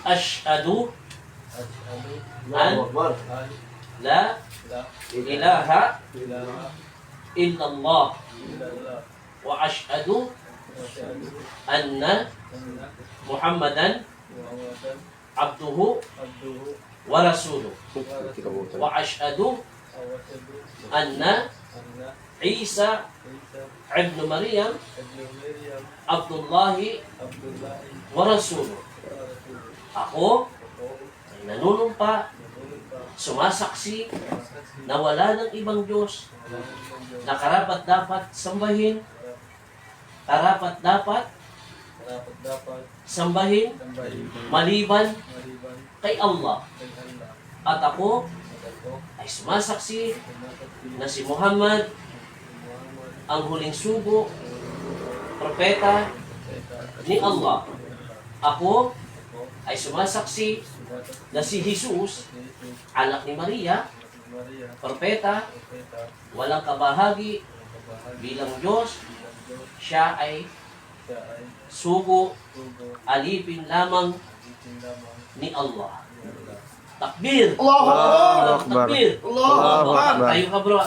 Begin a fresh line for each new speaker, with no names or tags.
Ashhadu an la ilaha illallah wa ashhadu anna Muhammadan abduhu wa rasuluh wa ashhadu anna Isa ibn Maryam Abdullahi wa rasuluh. Ako ay nanunumpa, sumasaksi na wala ng ibang Diyos na karapat-dapat sambahin, karapat-dapat sambahin maliban kay Allah. At ako ay sumasaksi na si Muhammad ang huling sugo, propeta ni Allah. Ako ay sumasaksi na si Jesus, anak ni Maria, propeta, walang kabahagi bilang Diyos. Siya ay sugo, alipin lamang ni Allah. Takbir!
Allahu Akbar!
Takbir!
Allahu Akbar!
Tayo ka bro.